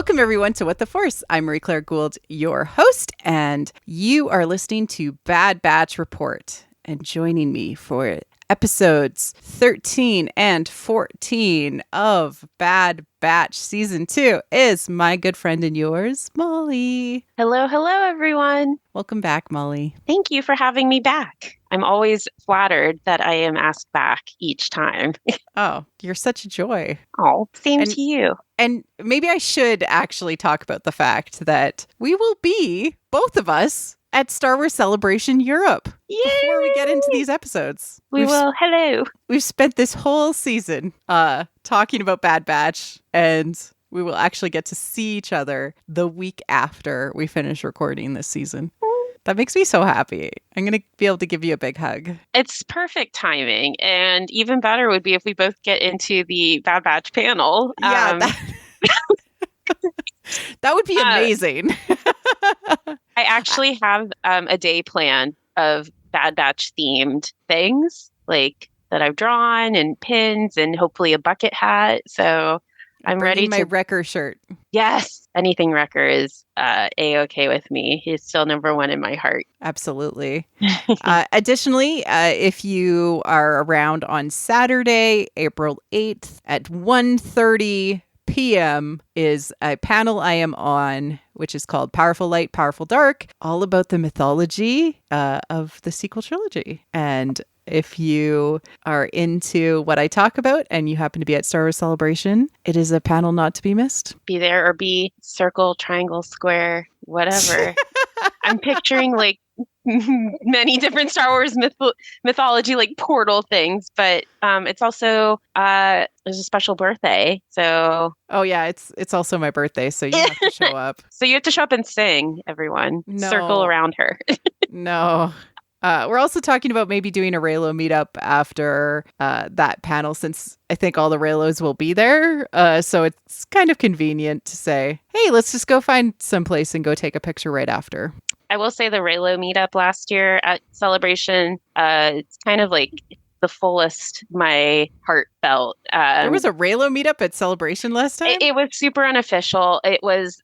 Welcome, everyone, to What the Force. I'm Marie-Claire Gould, your host, and you are listening to Bad Batch Report. And joining me for episodes 13 and 14 of Bad Batch Season 2 is my good friend and yours, Molly. Hello, everyone. Welcome back, Molly. Thank you for having me back. I'm always flattered that I am asked back each time. Oh, you're such a joy. Oh, same to you. And maybe I should actually talk about the fact that we will be, both of us, at Star Wars Celebration Europe. Yay! Before we get into these episodes. Hello. We've spent this whole season talking about Bad Batch, and we will actually get to see each other the week after we finish recording this season. That makes me so happy. I'm going to be able to give you a big hug. It's perfect timing, and even better would be if we both get into the Bad Batch panel. Yeah, that would be amazing. I actually have a day plan of Bad Batch themed things like that I've drawn and pins and hopefully a bucket hat. So I'm ready to my Wrecker shirt. Yes, anything Wrecker is A-okay with me. He's still number one in my heart. Absolutely. Additionally, if you are around on Saturday, April 8th at 1:30 p.m. is a panel I am on, which is called Powerful Light, Powerful Dark, all about the mythology of the sequel trilogy. And if you are into what I talk about and you happen to be at Star Wars Celebration, it is a panel not to be missed. Be there or be circle, triangle, square, whatever. I'm picturing like many different Star Wars mythology, like portal things, but it's also there's a special birthday. So yeah, it's also my birthday, so you have to show up. So you have to show up and sing, everyone. No. Circle around her. No. We're also talking about maybe doing a Reylo meetup after that panel, since I think all the Reylos will be there. So it's kind of convenient to say, hey, let's just go find someplace and go take a picture right after. I will say the Reylo meetup last year at Celebration, it's kind of like the fullest my heart felt. There was a Reylo meetup at Celebration last time? It was super unofficial. It was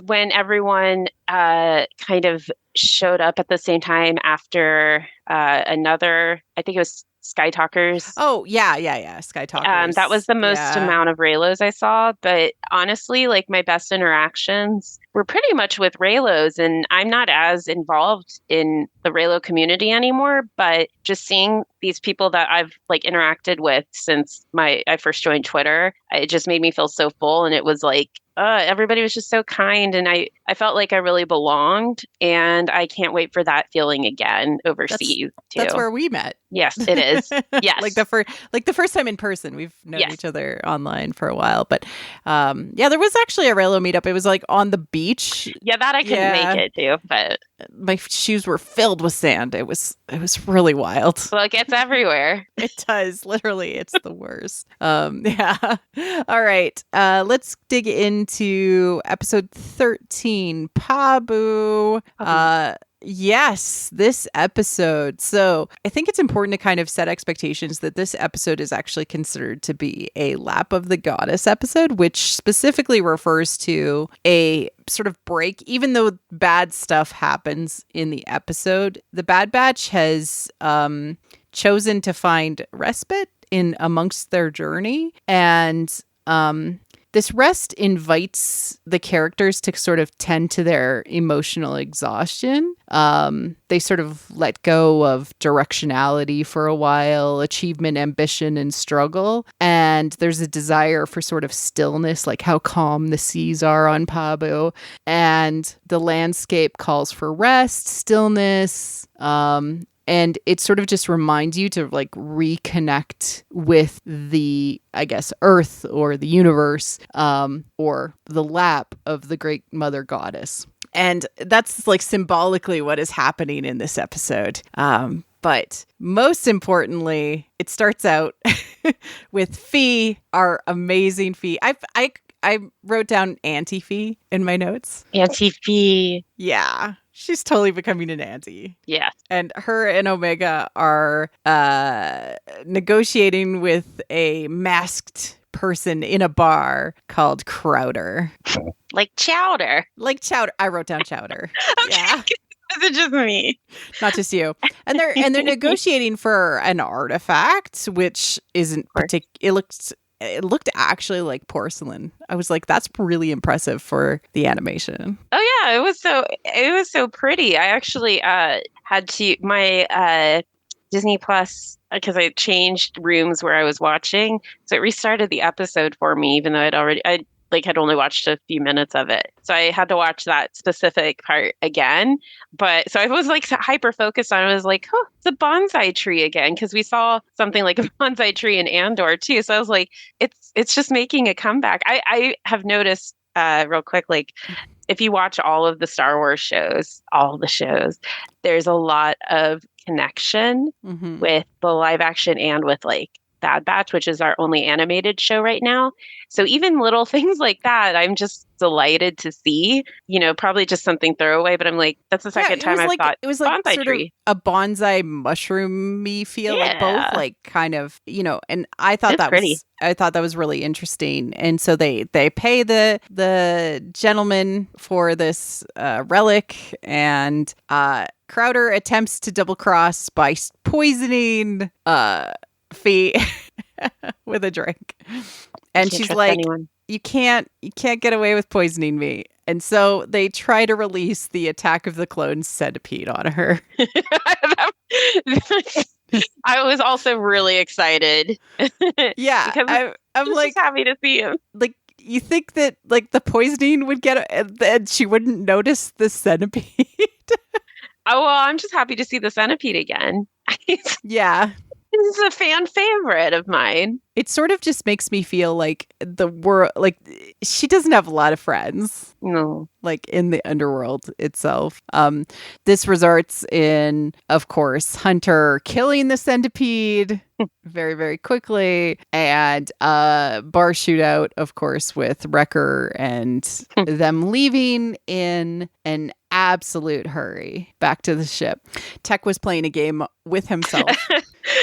when everyone kind of showed up at the same time after another, I think it was Sky Talkers. Oh, yeah. Sky Talkers. That was the most amount of Reylos I saw. But honestly, like my best interactions were pretty much with Reylos. And I'm not as involved in the Reylo community anymore. But just seeing these people that I've like interacted with since I first joined Twitter, it just made me feel so full. And it was like, everybody was just so kind, and I felt like I really belonged, and I can't wait for that feeling again overseas too. That's where we met. Yes, it is. Yes, like the first time in person. We've known each other online for a while, but there was actually a Reylo meetup. It was like on the beach. Yeah, that I couldn't make it too, but my shoes were filled with sand. It was really wild. Well, it gets everywhere. It does. Literally, it's the worst. Yeah. All right. Let's dig into episode 13, Pabu. Yes, this episode. So I think it's important to kind of set expectations that this episode is actually considered to be a Lap of the Goddess episode, which specifically refers to a sort of break. Even though bad stuff happens in the episode, the Bad Batch has chosen to find respite in amongst their journey, and this rest invites the characters to sort of tend to their emotional exhaustion. They sort of let go of directionality for a while, achievement, ambition, and struggle. And there's a desire for sort of stillness, like how calm the seas are on Pabu. And the landscape calls for rest, stillness, and it sort of just reminds you to like reconnect with the, I guess, Earth or the universe, or the lap of the great mother goddess. And that's like symbolically what is happening in this episode. But most importantly, it starts out with Fee, our amazing Fee. I wrote down Auntie Fee in my notes. Auntie Fee. Yeah. She's totally becoming an auntie. Yeah. And her and Omega are negotiating with a masked person in a bar called Crowder. Like chowder. Like chowder. I wrote down chowder. Okay. Yeah. Is it just me? Not just you. And they're negotiating for an artifact, which isn't particular. It looked actually like porcelain. I was like, that's really impressive for the animation. Oh yeah, it was so pretty. I actually had to my Disney Plus, because I changed rooms where I was watching, so it restarted the episode for me, even though I had only watched a few minutes of it. So I had to watch that specific part again. But so I was like hyper focused on it. I was like, oh, it's a bonsai tree again, because we saw something like a bonsai tree in Andor too. So I was like, it's just making a comeback. I have noticed real quick, like if you watch all of the Star Wars shows, all the shows, there's a lot of connection with the live action and with like Bad Batch, which is our only animated show right now. So even little things like that, I'm just delighted to see. Probably just something throwaway, but I'm like, that's the second time I've thought it was like bonsai sort tree. of a bonsai mushroomy feel, like both like kind of, and I thought that was really interesting. And so they pay the gentleman for this relic, and Crowder attempts to double cross by poisoning Fee with a drink, and she's like, you can't get away with poisoning me. And so they try to release the Attack of the Clones centipede on her. I was also really excited. Yeah, because I'm like happy to see him. Like, you think that like the poisoning would get, and she wouldn't notice the centipede. Oh, well, I'm just happy to see the centipede again. Yeah. This is a fan favorite of mine. It sort of just makes me feel like the world, like she doesn't have a lot of friends. No. Like in the underworld itself. This results in, of course, Hunter killing the centipede very, very quickly. And bar shootout, of course, with Wrecker and them leaving in an absolute hurry back to the ship. Tech was playing a game with himself.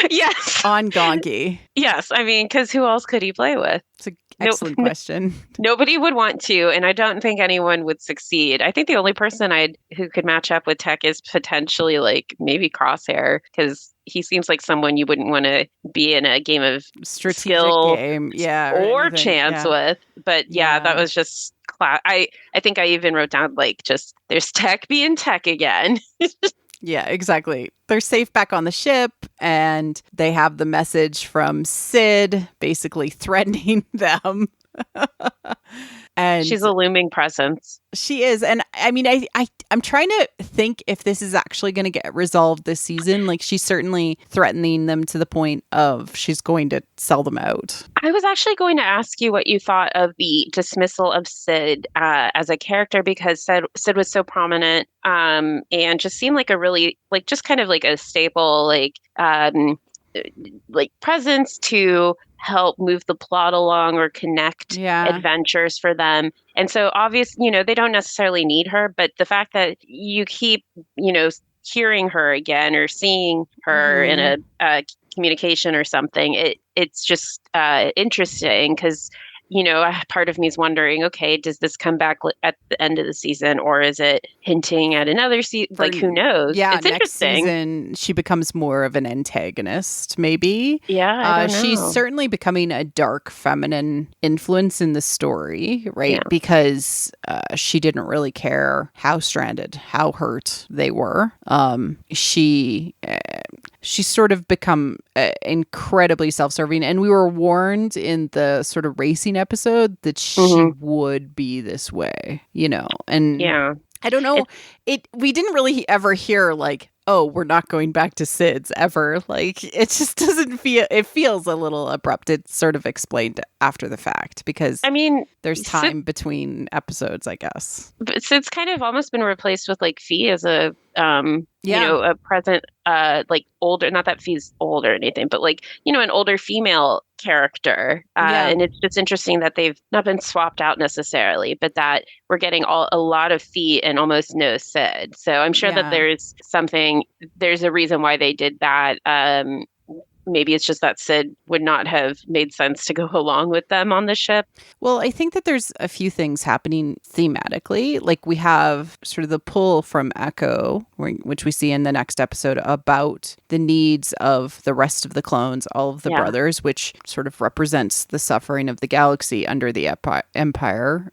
Yes. On Gongi. Yes. I mean, because who else could he play with? It's an excellent question. Nobody would want to, and I don't think anyone would succeed. I think the only person who could match up with Tech is potentially like maybe Crosshair, because he seems like someone you wouldn't want to be in a game of strategic skill game, or chance with. But yeah, that was just I think I even wrote down like just there's Tech being Tech again. Yeah, exactly. They're safe back on the ship, and they have the message from Sid basically threatening them. And she's a looming presence. She is. And I mean, I'm trying to think if this is actually going to get resolved this season. Like, she's certainly threatening them to the point of she's going to sell them out. I was actually going to ask you what you thought of the dismissal of Sid as a character, because Sid was so prominent and just seemed like a really, like, just kind of like a staple, like presence to help move the plot along or connect adventures for them. And so obviously, they don't necessarily need her, but the fact that you keep, hearing her again or seeing her in a communication or something, it's just interesting, because part of me is wondering, okay, does this come back at the end of the season, or is it hinting at another season? Like, who knows? Yeah, it's next interesting. Season she becomes more of an antagonist, maybe. Yeah, I don't know. She's certainly becoming a dark feminine influence in the story, right? Yeah. Because she didn't really care how stranded, how hurt they were. She's sort of become incredibly self-serving, and we were warned in the sort of racing episode that she would be this way, and I don't know. We didn't really ever hear like, oh, we're not going back to Sid's ever. Like, it just doesn't feel, it feels a little abrupt. It's sort of explained after the fact, because there's time between episodes, I guess. But Sid's kind of almost been replaced with like Fee as a a present like older, not that Fee's old or anything, but like, an older female character. And it's just interesting that they've not been swapped out necessarily, but that we're getting a lot of Fee and almost no Sid. So I'm sure that there's a reason why they did that. maybe it's just that Sid would not have made sense to go along with them on the ship. Well, I think that there's a few things happening thematically. Like we have sort of the pull from Echo, which we see in the next episode, about the needs of the rest of the clones, all of the brothers, which sort of represents the suffering of the galaxy under the Empire.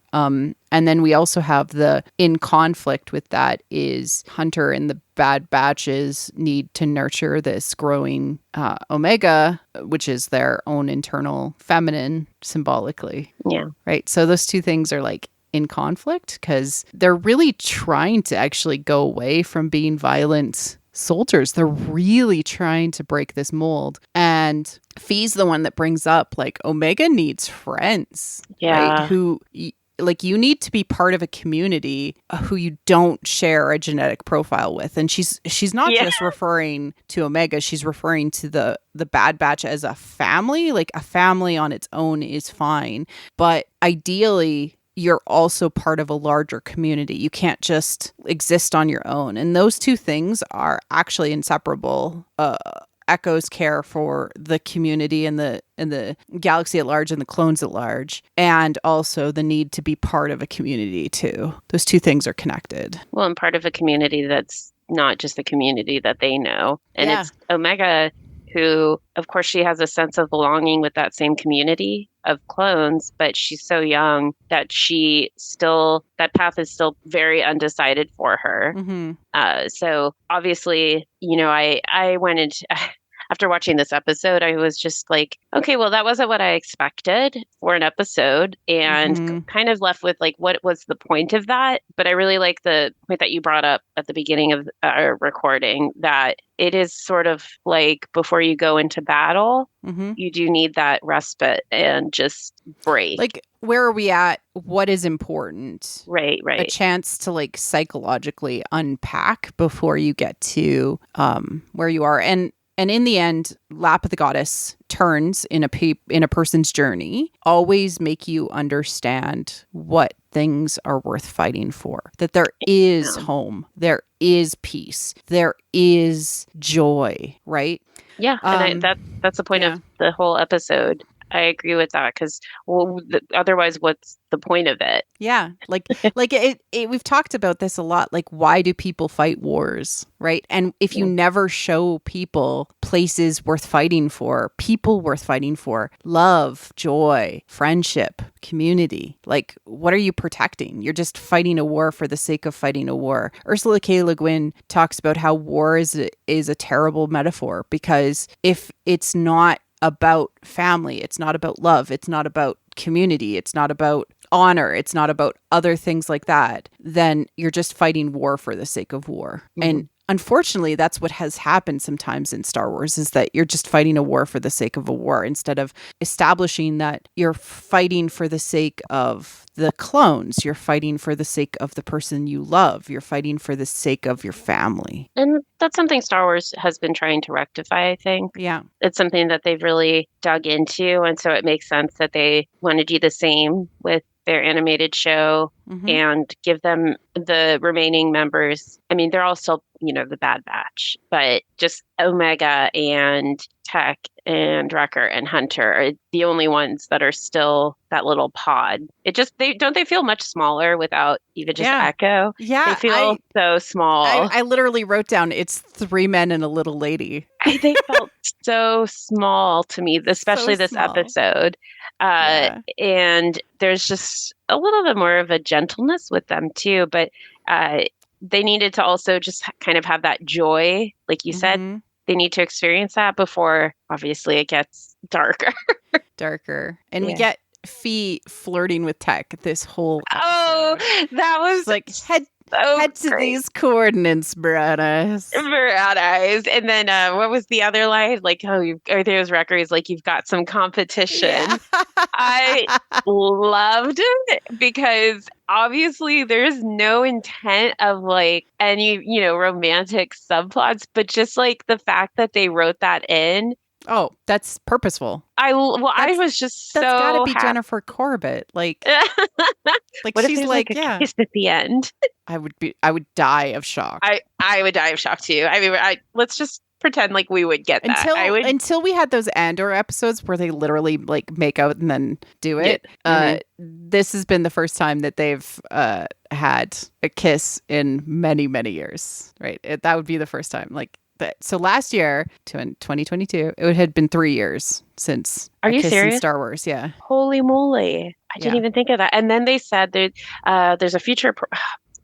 And then we also have the in conflict with that is Hunter and the Bad Batches need to nurture this growing Omega, which is their own internal feminine symbolically. Yeah. Right. So those two things are like in conflict because they're really trying to actually go away from being violent soldiers. They're really trying to break this mold. And Fee's the one that brings up like Omega needs friends. Yeah. Right? Who... like you need to be part of a community who you don't share a genetic profile with. And she's not just referring to Omega, she's referring to the Bad Batch as a family. Like a family on its own is fine. But ideally, you're also part of a larger community. You can't just exist on your own. And those two things are actually inseparable. Echo's care for the community and the galaxy at large and the clones at large, and also the need to be part of a community too. Those two things are connected. Well, and part of a community that's not just the community that they know. And it's Omega who, of course, she has a sense of belonging with that same community of clones, but she's so young that that path is still very undecided for her. Mm-hmm. So obviously, I went into... After watching this episode, I was just like, okay, well, that wasn't what I expected for an episode, and kind of left with like, what was the point of that? But I really like the point that you brought up at the beginning of our recording, that it is sort of like before you go into battle, you do need that respite and just break. Like, where are we at? What is important? Right. A chance to like psychologically unpack before you get to where you are. And in the end, Lap of the Goddess turns in a person's journey always make you understand what things are worth fighting for. That there is home, there is peace, there is joy, right? Yeah, and that's the point of the whole episode. I agree with that because, otherwise, what's the point of it? Yeah, like we've talked about this a lot. Like, why do people fight wars, right? And if you never show people places worth fighting for, people worth fighting for, love, joy, friendship, community, like, what are you protecting? You're just fighting a war for the sake of fighting a war. Ursula K. Le Guin talks about how war is a terrible metaphor because if it's not about family, it's not about love, it's not about community, it's not about honor, it's not about other things like that, then you're just fighting war for the sake of war. And unfortunately, that's what has happened sometimes in Star Wars, is that you're just fighting a war for the sake of a war instead of establishing that you're fighting for the sake of the clones, you're fighting for the sake of the person you love, you're fighting for the sake of your family. And that's something Star Wars has been trying to rectify, I think. Yeah. It's something that they've really dug into, and so it makes sense that they want to do the same with their animated show and give them the remaining members. I mean, they're all still, the Bad Batch, but just Omega and Tech and Wrecker and Hunter are the only ones that are still that little pod. It just, they feel much smaller without even just Echo. Yeah. They feel so small. I literally wrote down, it's 3 men and a little lady. They felt so small to me, especially this episode. And there's just a little bit more of a gentleness with them too, but they needed to also just kind of have that joy, like you said. They need to experience that before, obviously, it gets darker. And we get Fee flirting with Tech this whole episode. Oh, that was like head to these coordinates, brown eyes. Brown eyes. And then what was the other line? Like, there's records, like, you've got some competition. Yeah. I loved it because obviously there's no intent of like any, romantic subplots, but just like the fact that they wrote that in. Oh, that's purposeful. I was just so that's gotta be happy. Jennifer Corbett. Like what she's if like, a kiss at the end? I would die of shock. I would die of shock too. I mean, let's just pretend like we would get that. Until we had those Andor episodes where they literally like make out and then do it. This has been the first time that they've had a kiss in many, many years, right? That would be the first time. Like that. So last year, 2022, it had been 3 years since Are you kiss serious? in Star Wars. Yeah. Holy moly. I didn't even think of that. And then they said there's a future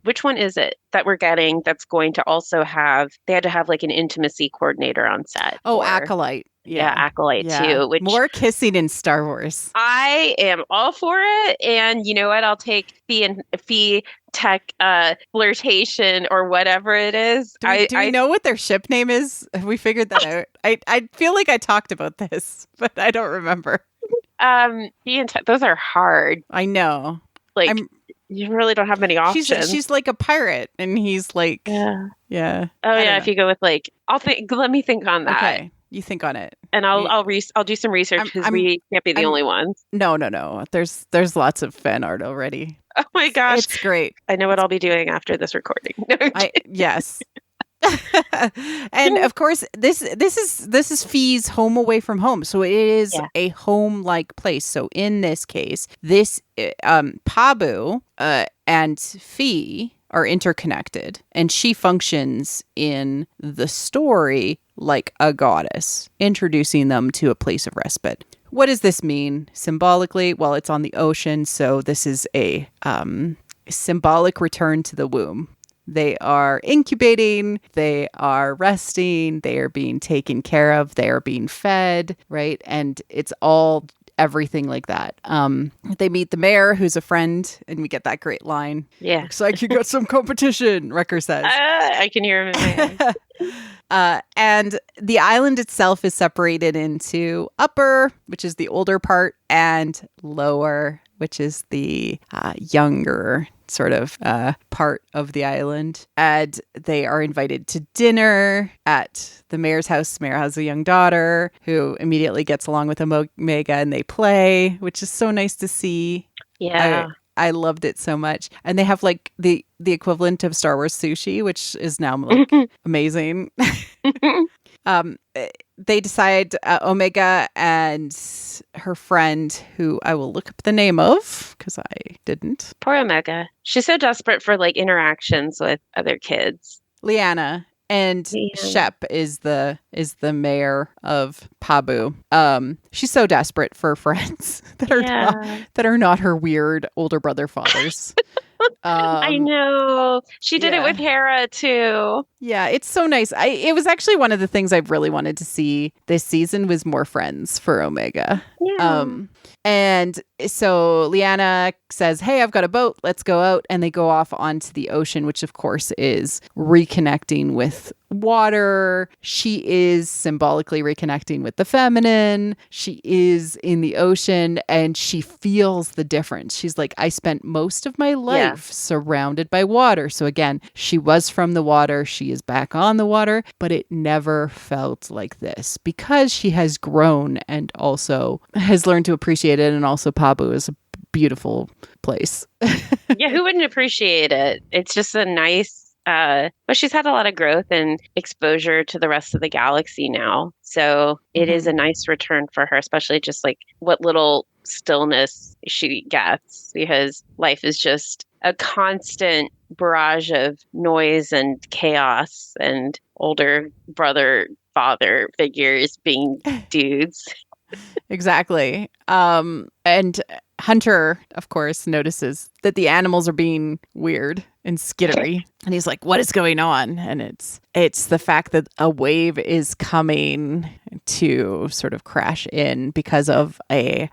which one is it that we're getting that's going to also have, they had to have like an intimacy coordinator on set. Oh, Acolyte. Yeah, Acolyte too. Which more kissing in Star Wars. I am all for it. And you know what? I'll take fee tech flirtation or whatever it is. Do we know what their ship name is? Have we figured that out? I feel like I talked about this, but I don't remember. Those are hard. I know. Like, you really don't have many options. She's like a pirate, and he's like, yeah. Oh yeah, if you go with like, let me think on that. Okay, you think on it, and I'll do some research because we can't be the only ones. No. There's lots of fan art already. Oh my gosh, it's great. I know what I'll be doing after this recording. Yes. And of course, this is Fee's home away from home, so it is a home-like place. So in this case, this Pabu and Fee are interconnected, and she functions in the story like a goddess, introducing them to a place of respite. What does this mean symbolically? Well, it's on the ocean, so this is a symbolic return to the womb. They are incubating, they are resting, they are being taken care of, they are being fed, right? And it's all everything like that. They meet the mayor, who's a friend, and we get that great line. Yeah. Looks like you got some competition, Wrecker says. I can hear him in my head. And the island itself is separated into upper, which is the older part, and lower, which is the younger sort of part of the island. And they are invited to dinner at the mayor's house. The mayor has a young daughter who immediately gets along with Omega, and they play, which is so nice to see. Yeah. I loved it so much. And they have like the equivalent of Star Wars sushi, which is now like amazing. They decide Omega and her friend, who I will look up the name of because I didn't. Poor Omega. She's so desperate for like interactions with other kids. Leanna. And Shep is the mayor of Pabu. She's so desperate for friends that are not her weird older brother fathers. I know. She did it with Hera too. Yeah, it's so nice. It was actually one of the things I've really wanted to see this season was more friends for Omega. Yeah. And so Leanna says, hey, I've got a boat. Let's go out. And they go off onto the ocean, which of course is reconnecting with water. She is symbolically reconnecting with the feminine. She is in the ocean and she feels the difference. She's like, I spent most of my life surrounded by water. So again, she was from the water. She is back on the water, but it never felt like this because she has grown and also has learned to appreciate it. And also Pabu is a beautiful place. Yeah, who wouldn't appreciate it? It's just a nice, but she's had a lot of growth and exposure to the rest of the galaxy now. So it is a nice return for her, especially just like what little stillness she gets, because life is just a constant barrage of noise and chaos and older brother, father figures being dudes. Exactly. And Hunter, of course, notices that the animals are being weird and skittery. And he's like, what is going on? And it's the fact that a wave is coming to sort of crash in because of a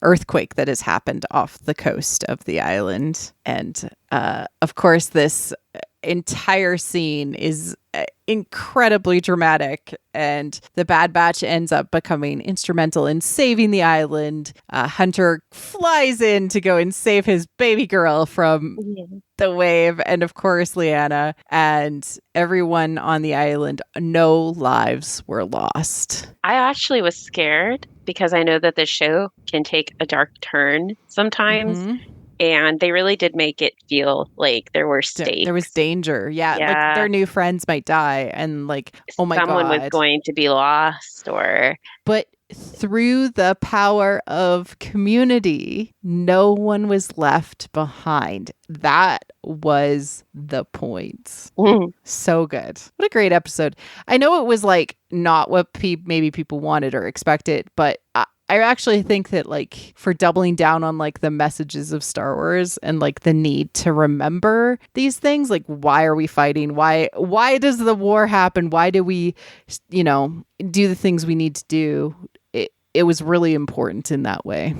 earthquake that has happened off the coast of the island. And of course, this entire scene is incredibly dramatic, and the Bad Batch ends up becoming instrumental in saving the island. Hunter flies in to go and save his baby girl from the wave, and of course Leanna and everyone on the island. No lives were lost. I actually was scared because I know that the show can take a dark turn sometimes. And they really did make it feel like there were stakes. There was danger. Yeah. Like their new friends might die and like, oh my God. Someone was going to be lost or... But through the power of community, no one was left behind. That was the point. So good. What a great episode. I know it was like not what maybe people wanted or expected, but I actually think that like for doubling down on like the messages of Star Wars and like the need to remember these things, like why are we fighting? Why does the war happen? Why do we, do the things we need to do? It was really important in that way.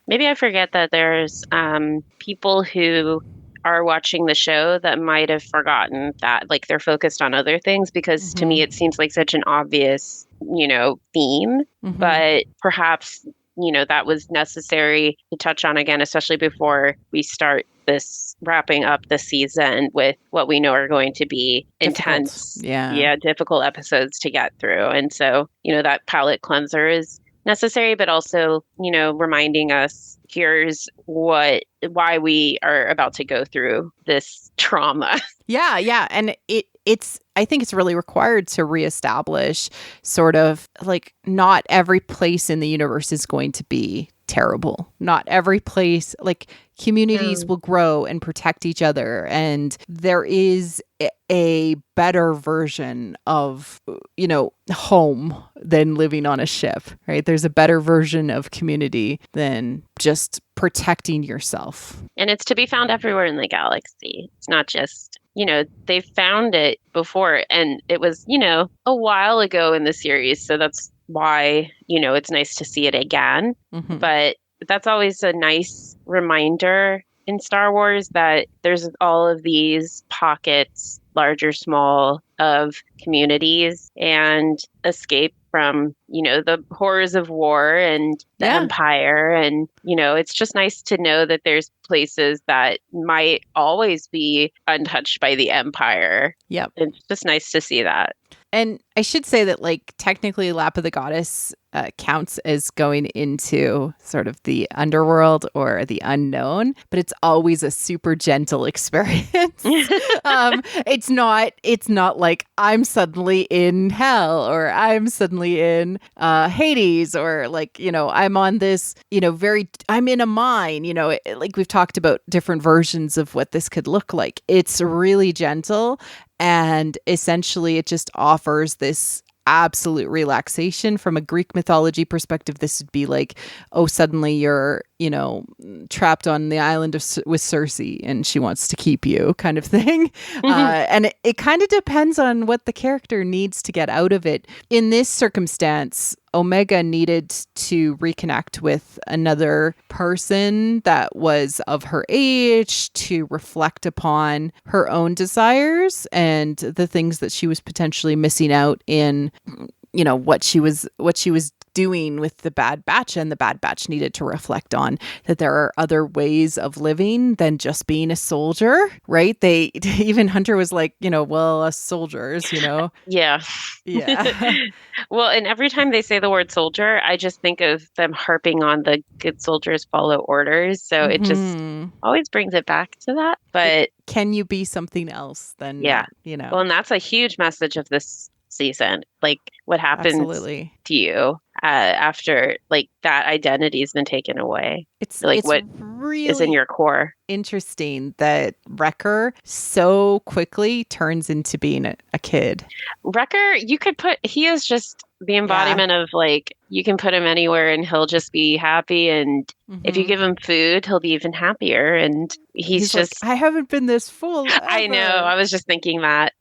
Maybe I forget that there's people who are watching the show that might have forgotten that, like they're focused on other things, because to me it seems like such an obvious, theme, but perhaps, that was necessary to touch on again, especially before we start this wrapping up the season with what we know are going to be intense, difficult episodes to get through. And so, that palate cleanser is necessary, but also, reminding us here's why we are about to go through this trauma. Yeah. And I think it's really required to reestablish sort of like not every place in the universe is going to be terrible. Not every place, like communities will grow and protect each other. And there is a better version of, home than living on a ship, right? There's a better version of community than just protecting yourself. And it's to be found everywhere in the galaxy. It's not just, they found it before, and it was, a while ago in the series. So that's why, it's nice to see it again. But that's always a nice reminder in Star Wars that there's all of these pockets, large or small, of communities and escape from, the horrors of war and the Empire. And, it's just nice to know that there's places that might always be untouched by the Empire. Yep. It's just nice to see that. And I should say that, like, technically Lap of the Goddess counts as going into sort of the underworld or the unknown, but it's always a super gentle experience. It's not like I'm suddenly in hell or I'm suddenly in Hades or like, I'm on this, I'm in a mine, like we've talked about different versions of what this could look like. It's really gentle. And essentially, it just offers this absolute relaxation. From a Greek mythology perspective, this would be like, oh, suddenly you're, trapped on the island with Circe and she wants to keep you, kind of thing. And it kind of depends on what the character needs to get out of it. In this circumstance, Omega needed to reconnect with another person that was of her age, to reflect upon her own desires and the things that she was potentially missing out in, what she was doing with the Bad Batch, and the Bad Batch needed to reflect on that there are other ways of living than just being a soldier, right? Even Hunter was like, us soldiers, Yeah. Well, and every time they say the word soldier, I just think of them harping on the good soldiers follow orders. So it just always brings it back to that. But can you be something else than, Well, and that's a huge message of this season. Like, what happens to you after like that identity has been taken away? It's like it's what really is in your core. Interesting that Wrecker so quickly turns into being a kid. Wrecker, he is just the embodiment of like, you can put him anywhere and he'll just be happy. And if you give him food, he'll be even happier. And he's just, like, I haven't been this full. I know. I was just thinking that.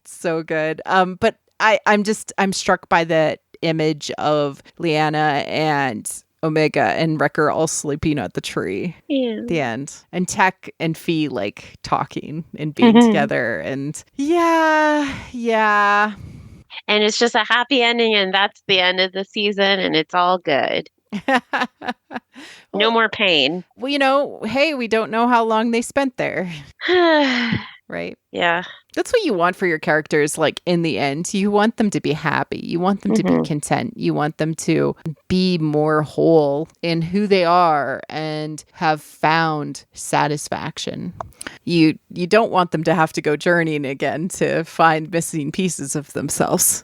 So good. But I'm struck by the image of Leanna and Omega and Wrecker all sleeping at the tree at the end, and Tech and Fee like talking and being together, and yeah. And it's just a happy ending, and that's the end of the season, and it's all good. No more pain. Well, hey, we don't know how long they spent there. right? Yeah. That's what you want for your characters, like, in the end. You want them to be happy. You want them to be content. You want them to be more whole in who they are and have found satisfaction. You don't want them to have to go journeying again to find missing pieces of themselves.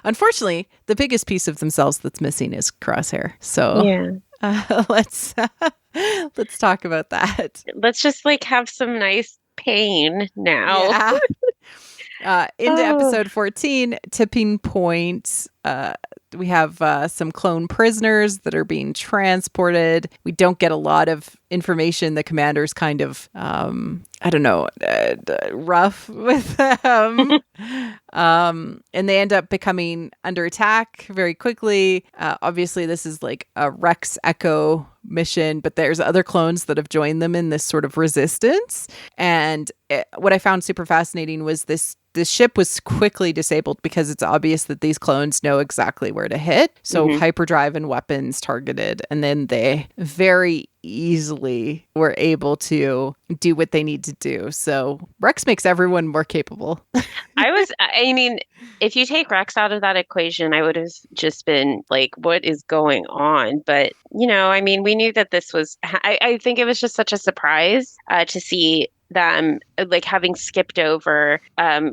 Unfortunately, the biggest piece of themselves that's missing is Crosshair. So let's talk about that. Let's just like have some nice pain now. Into episode 14, Tipping Point. We have some clone prisoners that are being transported. We don't get a lot of information. The commander's kind of, rough with them. And they end up becoming under attack very quickly. Obviously, this is like a Rex Echo mission, but there's other clones that have joined them in this sort of resistance. And what I found super fascinating was this ship was quickly disabled because it's obvious that these clones know exactly where to hit. So hyperdrive and weapons targeted, and then they very easily were able to do what they need to do. So Rex makes everyone more capable. I mean, if you take Rex out of that equation, I would have just been like, what is going on? But, I mean, we knew that this was, I think it was just such a surprise to see them like having skipped over,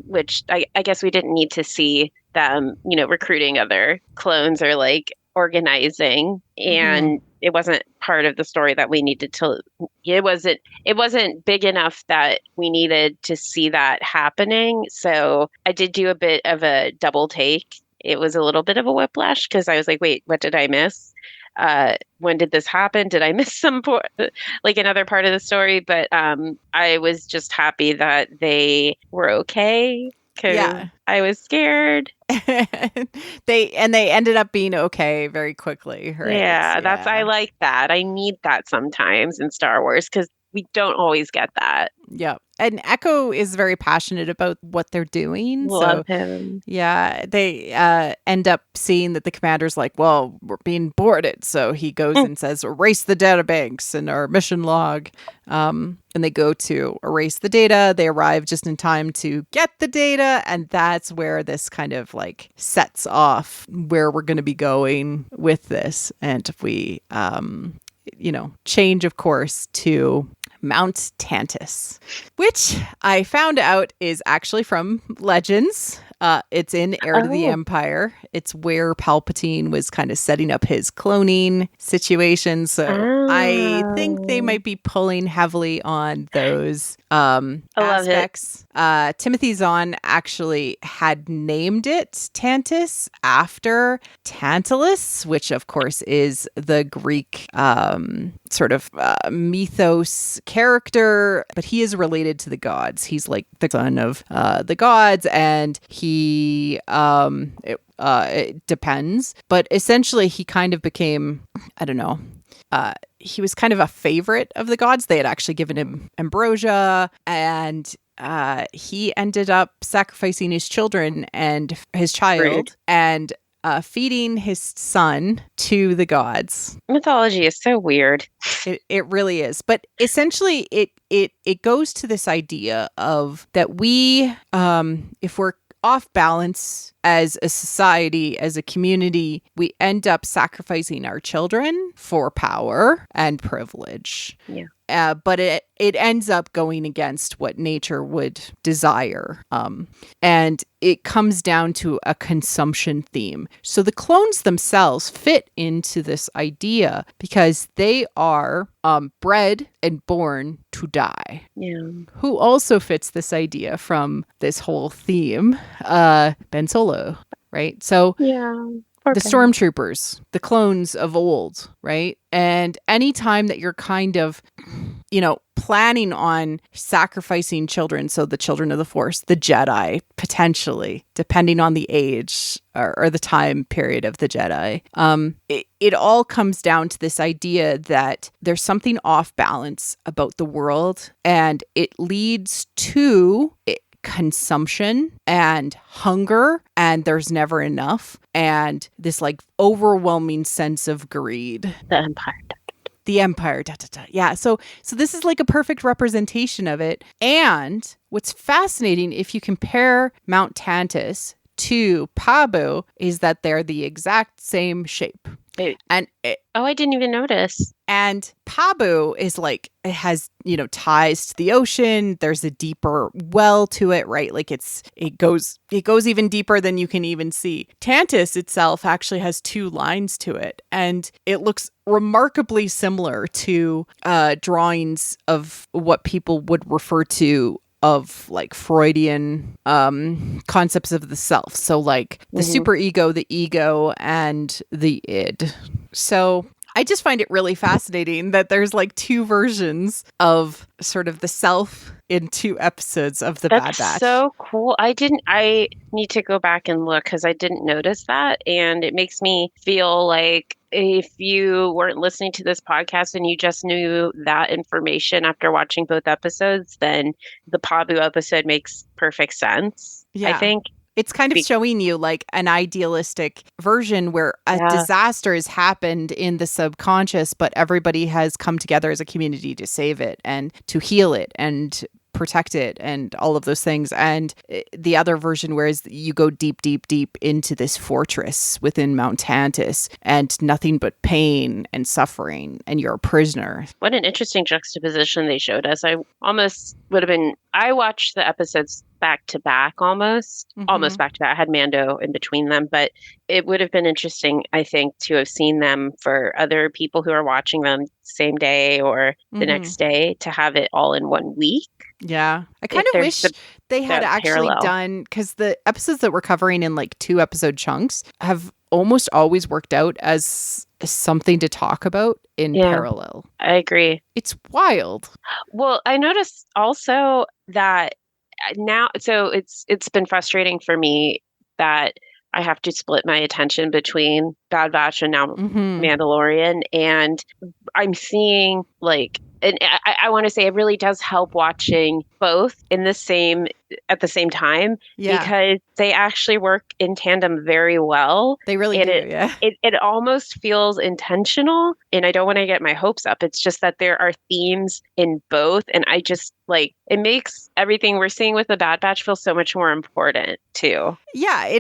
which I guess we didn't need to see them, recruiting other clones or like organizing, and it wasn't part of the story that we needed to. It wasn't big enough that we needed to see that happening. So I did do a bit of a double take. It was a little bit of a whiplash because I was like, wait, what did I miss? When did this happen? Did I miss some like another part of the story? But I was just happy that they were okay, because I was scared. They ended up being okay very quickly, right? Yeah, I like that. I need that sometimes in Star Wars because we don't always get that. Yeah. And Echo is very passionate about what they're doing. Love him. Yeah, they end up seeing that the commander's like, well, we're being boarded. So he goes and says, erase the databanks in our mission log. And they go to erase the data. They arrive just in time to get the data. And that's where this kind of like sets off where we're going to be going with this. And we, change, of course, to Mount Tantus, which I found out is actually from Legends. It's in Heir to the Empire. It's where Palpatine was kind of setting up his cloning situation. So I think they might be pulling heavily on those aspects. Timothy Zahn actually had named it Tantus after Tantalus, which of course is the Greek sort of mythos character, but he is related to the gods. He's like the son of the gods, and he it depends, but essentially he kind of became, he was kind of a favorite of the gods. They had actually given him ambrosia, and he ended up sacrificing his children and his child and feeding his son to the gods. Mythology is so weird. It really is. But essentially it goes to this idea of that we, if we're off balance as a society, as a community, we end up sacrificing our children for power and privilege. Yeah. But it ends up going against what nature would desire. And it comes down to a consumption theme. So the clones themselves fit into this idea because they are bred and born to die. Yeah. Who also fits this idea from this whole theme? Ben Solo, right? So the stormtroopers, the clones of old, right? And anytime that you're kind of, planning on sacrificing children, so the children of the Force, the Jedi, potentially, depending on the age or the time period of the Jedi, it all comes down to this idea that there's something off balance about the world, and it leads to consumption and hunger, and there's never enough, and this like overwhelming sense of greed. The Empire. the Empire, da da da. Yeah. So this is like a perfect representation of it. And what's fascinating, if you compare Mount Tantus to Pabu, is that they're the exact same shape. And I didn't even notice. And Pabu is like, it has, ties to the ocean. There's a deeper well to it, right? Like it goes even deeper than you can even see. Tantus itself actually has two lines to it, and it looks remarkably similar to drawings of what people would refer to of like Freudian concepts of the self. So like the superego, the ego, and the id. So I just find it really fascinating that there's like two versions of sort of the self in two episodes of the Bad Batch. That's so cool. I need to go back and look because I didn't notice that. And it makes me feel like if you weren't listening to this podcast and you just knew that information after watching both episodes, then the Pabu episode makes perfect sense. Yeah. I think. It's kind of showing you like an idealistic version where a disaster has happened in the subconscious, but everybody has come together as a community to save it and to heal it and protect it and all of those things. And the other version, whereas you go deep, deep, deep into this fortress within Mount Tantus and nothing but pain and suffering, and you're a prisoner. What an interesting juxtaposition they showed us. I watched the episodes back to back almost back to back. I had Mando in between them, but it would have been interesting, I think, to have seen them for other people who are watching them same day or the next day, to have it all in 1 week. Yeah. I kind of wish they had actually done, because the episodes that we're covering in like 2 episode chunks have almost always worked out as something to talk about in parallel. I agree. It's wild. Well, I noticed also that now, so it's been frustrating for me that I have to split my attention between Bad Batch and now Mandalorian, and I'm seeing like, and I want to say it really does help watching both at the same time, because they actually work in tandem very well. They really do, yeah. It almost feels intentional, and I don't want to get my hopes up. It's just that there are themes in both, and I just like, it makes everything we're seeing with the Bad Batch feel so much more important too. Yeah,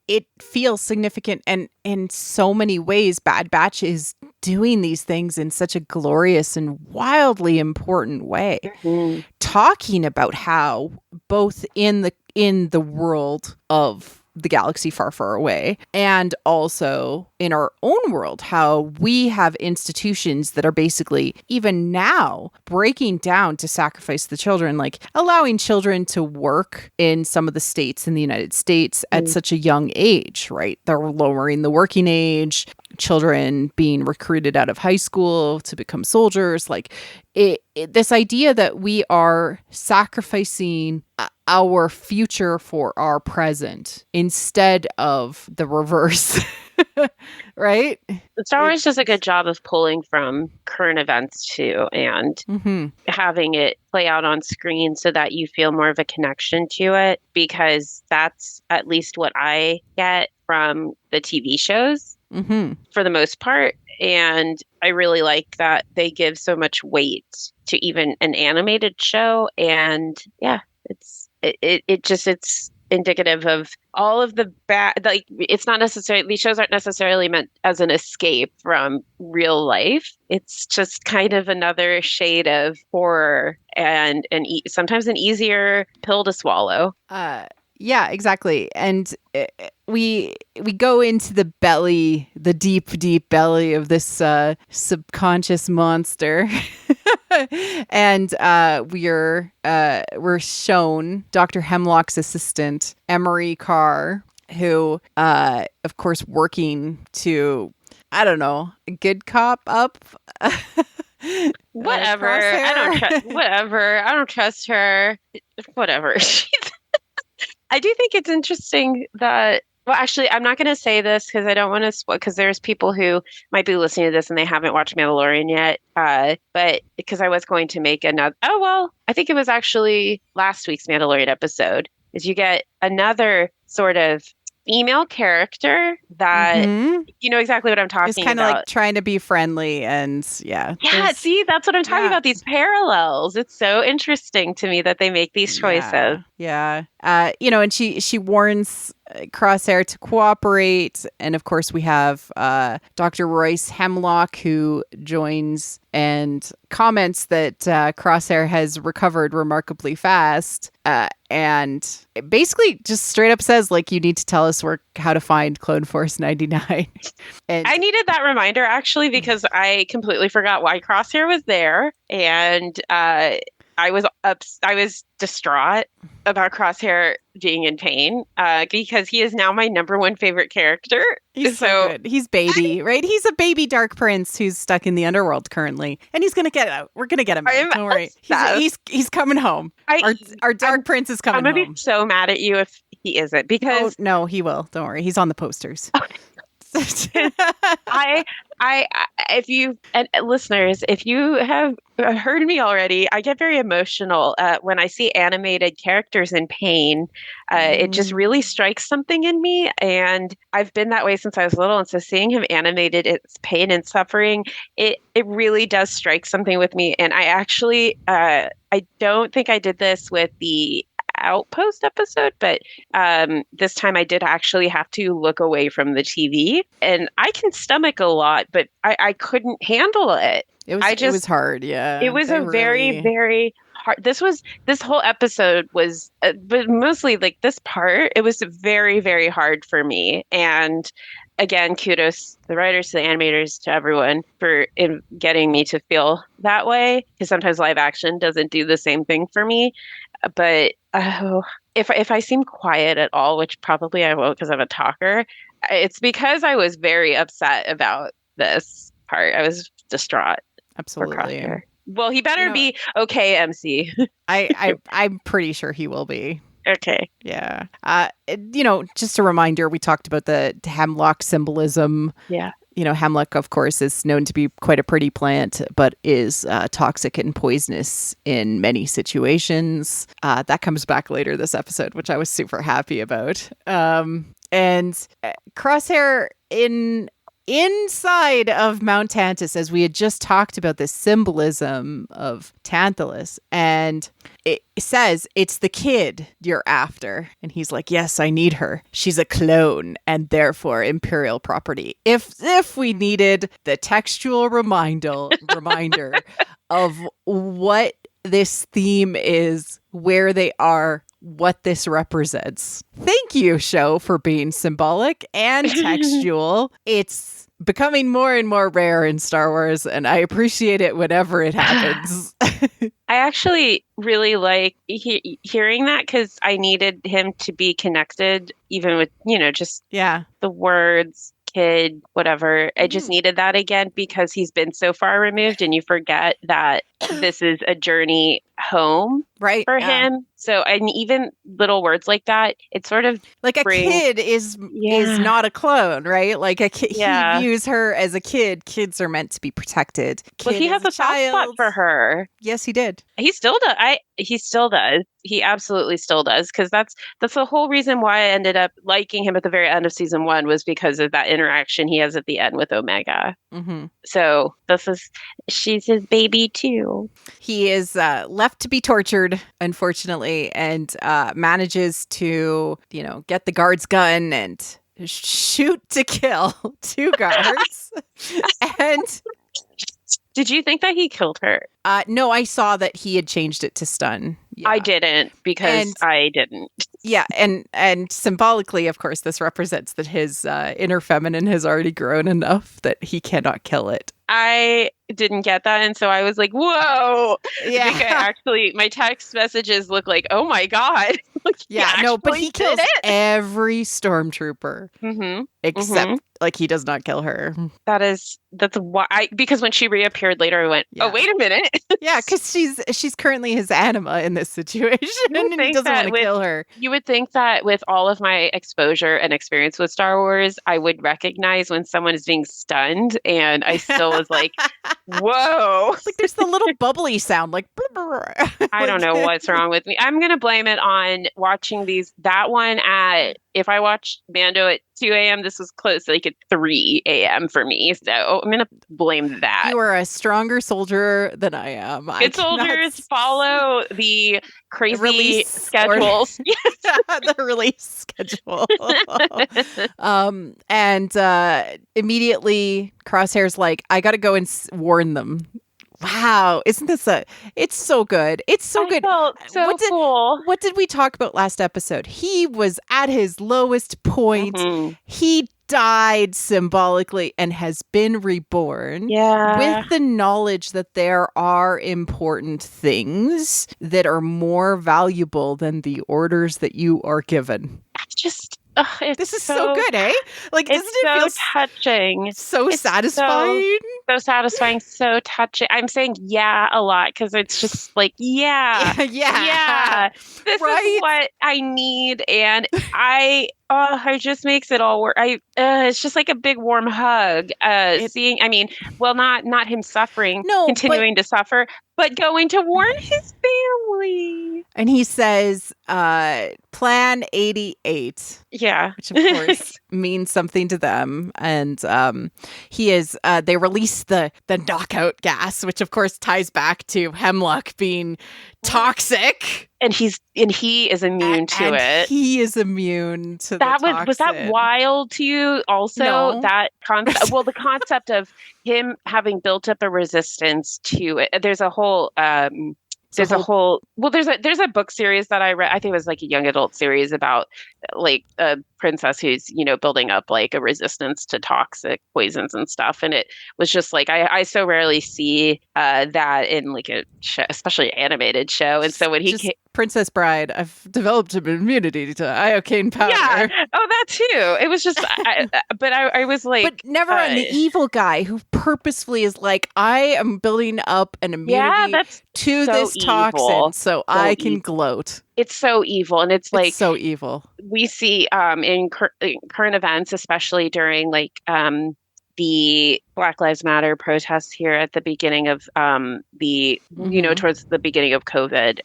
it feels significant, and in so many ways Bad Batch is doing these things in such a glorious and wildly important way. Talking about how both in the world of the galaxy far, far away, and also in our own world, how we have institutions that are basically, even now, breaking down to sacrifice the children, like allowing children to work in some of the states in the United States at such a young age, right? They're lowering the working age, children being recruited out of high school to become soldiers, like this idea that we are sacrificing our future for our present instead of the reverse. Right? Star Wars does a good job of pulling from current events too, and having it play out on screen so that you feel more of a connection to it, because that's at least what I get from the TV shows for the most part. And I really like that they give so much weight to even an animated show. And yeah, it's indicative of all of the bad, like, it's not necessarily, these shows aren't necessarily meant as an escape from real life. It's just kind of another shade of horror and sometimes an easier pill to swallow. Yeah, exactly. And we go into the belly, the deep, deep belly of this subconscious monster. And we're shown Dr. Hemlock's assistant, Emery Carr, who, of course, working to, I don't know, a good cop up. Whatever. I don't trust her. Whatever. I do think it's interesting that, well, actually, I'm not going to say this because I don't want to spoil, because there's people who might be listening to this and they haven't watched Mandalorian yet. But because I was going to make another, I think it was actually last week's Mandalorian episode, is you get another sort of female character that you know exactly what I'm talking It's kind of about. like trying to be friendly and Yeah, see, that's what I'm talking about, these parallels. It's so interesting to me that they make these choices. Yeah. You know, and she warns Crosshair to cooperate. And of course, we have Dr. Royce Hemlock, who joins and comments that Crosshair has recovered remarkably fast. And it basically just straight up says, like, you need to tell us how to find Clone Force 99. And I needed that reminder, actually, because I completely forgot why Crosshair was there. And I was distraught about Crosshair being in pain because he is now my number one favorite character. He's so good. He's baby, right? He's a baby Dark Prince who's stuck in the underworld currently, and he's gonna get out. We're gonna get him out. Don't worry. He's coming home. Our Dark Prince is coming home. I'm gonna be so mad at you if he isn't, because no, he will. Don't worry. He's on the posters. If you and listeners, if you have heard me already, I get very emotional when I see animated characters in pain. It just really strikes something in me, and I've been that way since I was little. And so seeing him animated, it's pain and suffering. It really does strike something with me. And I actually, I don't think I did this with the Outpost episode, but this time I did actually have to look away from the TV, and I can stomach a lot, but I couldn't handle it. It was hard. Yeah, it was very, very hard. This whole episode was, but mostly like this part, it was very, very hard for me. And again, kudos to the writers, to the animators, to everyone for getting me to feel that way, because sometimes live action doesn't do the same thing for me. But if I seem quiet at all, which probably I won't because I'm a talker, it's because I was very upset about this part. I was distraught. Absolutely. Well, he better be okay, MC. I'm pretty sure he will be. Okay. Yeah. You know, just a reminder, we talked about the hemlock symbolism. Yeah. You know, hemlock, of course, is known to be quite a pretty plant, but is toxic and poisonous in many situations. That comes back later this episode, which I was super happy about. And Crosshair inside of Mount Tantus, as we had just talked about this symbolism of Tantalus, and it says it's the kid you're after, and he's like, yes, I need her. She's a clone and therefore imperial property. If we needed the textual reminder of what this theme is, where they are, what this represents. Thank you, show, for being symbolic and textual. It's becoming more and more rare in Star Wars, and I appreciate it whenever it happens. I actually really like hearing that, because I needed him to be connected, even with, just the words, kid, whatever. I just needed that again, because he's been so far removed, and you forget that this is a journey home for him. So, and even little words like that, it's sort of like a kid is not a clone, right? Like a kid, he views her as a kid. Kids are meant to be protected. Well, he has a soft spot for her. Yes, he did. He still does. He still does. He absolutely still does, because that's the whole reason why I ended up liking him at the very end of season 1, was because of that interaction he has at the end with Omega. Mm-hmm. So she's his baby too. He is left to be tortured, unfortunately, and manages to, get the guard's gun and shoot to kill 2 guards. And did you think that he killed her? No, I saw that he had changed it to stun. Yeah. I didn't, because I didn't. Yeah, and symbolically, of course, this represents that his inner feminine has already grown enough that he cannot kill it. I didn't get that, and so I was like, whoa. Yeah. I think my text messages look like, oh my God. But he kills every stormtrooper. Mm-hmm. Except, he does not kill her. That's why because when she reappeared later, I went, oh, wait a minute. Yeah, because she's currently his anima in this situation, and he doesn't want to kill her. You would think that with all of my exposure and experience with Star Wars, I would recognize when someone is being stunned, and I still was like, whoa. Like there's the little bubbly sound, like I don't know what's wrong with me. I'm gonna blame it on watching that one at if I watched Mando at 2 a.m., this was close like at 3 a.m. for me. So I'm going to blame that. You are a stronger soldier than I am. Good soldiers follow the crazy release schedules. The release schedule. And immediately Crosshair's like, I got to go and warn them. Wow, isn't this it's so good. It's so good. Cool. What did we talk about last episode? He was at his lowest point. Mm-hmm. He died symbolically and has been reborn with the knowledge that there are important things that are more valuable than the orders that you are given. This is so good, eh? Like, doesn't it feel touching? So satisfying? So satisfying, so touching. I'm saying a lot because it's just like, yeah. This is what I need. And it just makes it all work. It's just like a big warm hug. Not him suffering, continuing to suffer, but going to warn his family. And he says, Plan 88. Yeah. Which, of course, means something to them. And they release the knockout gas, which, of course, ties back to Hemlock being toxic. And he is immune to it. He is immune to that. The toxin. Was that wild to you? Also, no. That concept. Well, the concept of him having built up a resistance to it. There's a whole. There's a book series that I read. I think it was like a young adult series about like a princess who's, building up like a resistance to toxic poisons and stuff. And it was just like, I so rarely see that in like a show, especially animated show. And so when he came, Princess Bride, I've developed an immunity to iocane powder. Yeah. Oh, that too. It was just, I was like, but never an evil guy who purposefully is like, I am building up an immunity to this toxin so I can gloat. It's so evil. And it's like, so evil. We see in current events, especially during like the Black Lives Matter protests here at the beginning of towards the beginning of COVID,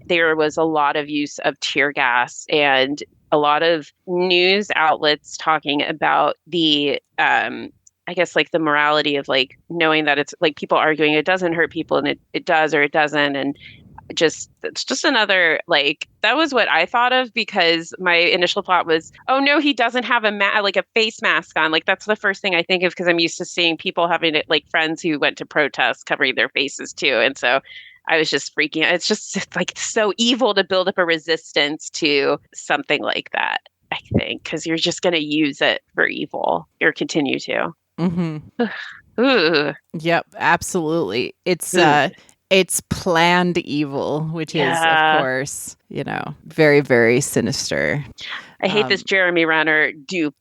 there was a lot of use of tear gas and a lot of news outlets talking about the I guess like the morality of like knowing that it's like people arguing it doesn't hurt people and it does or it doesn't. And it's just another, like, that was what I thought of because my initial thought was, oh no, he doesn't have a face mask on. Like that's the first thing I think of because I'm used to seeing people having it, like friends who went to protests covering their faces too. And so I was just freaking out. It's like so evil to build up a resistance to something like that, I think, because you're just going to use it for evil or continue to. Mm-hmm. Ooh. Yep, absolutely. It's planned evil, which is, of course, very, very sinister. I hate this Jeremy Renner dupe.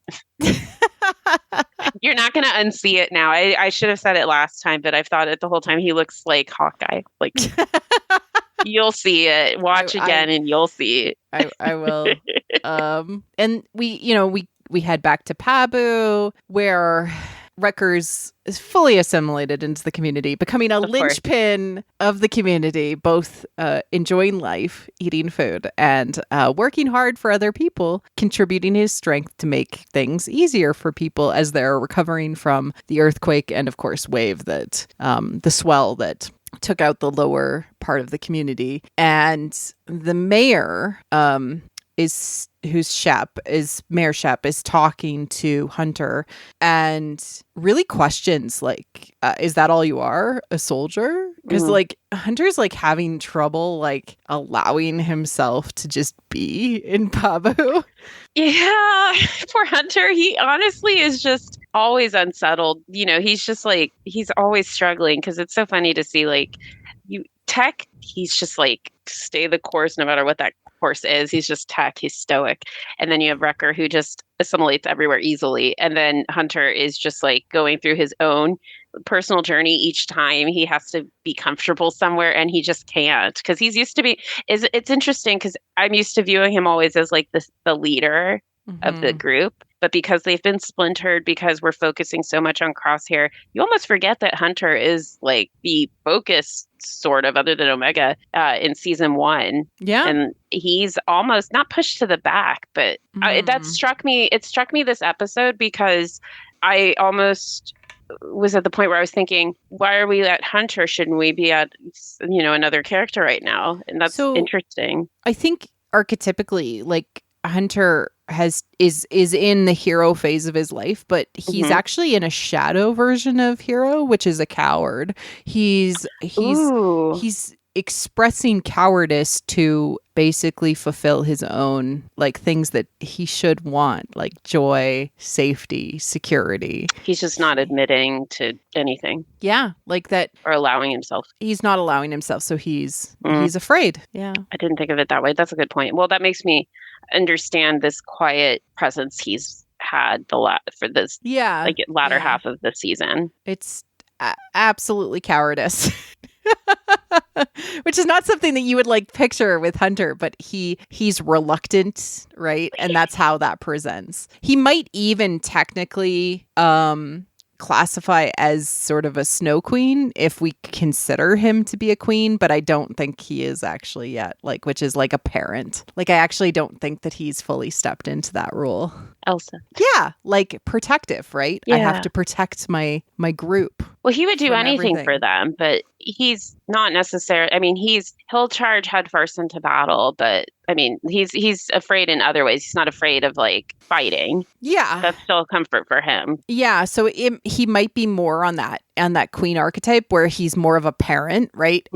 You're not going to unsee it now. I should have said it last time, but I've thought it the whole time. He looks like Hawkeye. Like, you'll see it. Watch again and you'll see it. I will. And we head back to Pabu, where Rutgers is fully assimilated into the community, becoming a linchpin of the community, both enjoying life, eating food, and working hard for other people, contributing his strength to make things easier for people as they're recovering from the earthquake and, of course, wave that the swell that took out the lower part of the community. And the mayor Mayor Shep is talking to Hunter and really questions like, is that all you are, a soldier? Because like Hunter's like having trouble like allowing himself to just be in Pabu. Yeah, poor Hunter. He honestly is just always unsettled. He's just like, he's always struggling because it's so funny to see like Tech, he's just like stay the course no matter what that course is. He's just Tech, he's stoic. And then you have Wrecker who just assimilates everywhere easily. And then Hunter is just like going through his own personal journey each time he has to be comfortable somewhere and he just can't because he's used to be it's interesting because I'm used to viewing him always as like the leader of the group. But because they've been splintered, because we're focusing so much on Crosshair, you almost forget that Hunter is like the focus sort of, other than Omega, in season 1. Yeah. And he's almost not pushed to the back, but that struck me. It struck me this episode because I almost was at the point where I was thinking, why are we at Hunter? Shouldn't we be at, another character right now? And that's interesting. I think archetypically, like, Hunter is in the hero phase of his life, but he's actually in a shadow version of hero, which is a coward. He's expressing cowardice to basically fulfill his own, like, things that he should want, like joy, safety, security. He's just not admitting to anything. Yeah, like that. Or allowing himself. He's not allowing himself, so he's afraid. Yeah. I didn't think of it that way. That's a good point. Well, that makes me understand this quiet presence he's had for this latter half of the season. It's absolutely cowardice. Which is not something that you would like picture with Hunter, but he's reluctant, right? And that's how that presents. He might even technically classify as sort of a snow queen if we consider him to be a queen, but I don't think he is actually yet, like, which is like a parent. Like, I actually don't think that he's fully stepped into that role. Elsa. Yeah, like protective, right? Yeah. I have to protect my group. Well, he would do anything for them, but he's not necessarily, I mean, he'll charge headfirst into battle, but I mean, he's afraid in other ways. He's not afraid of like fighting. Yeah. That's still a comfort for him. Yeah, so he might be more on that queen archetype where he's more of a parent, right?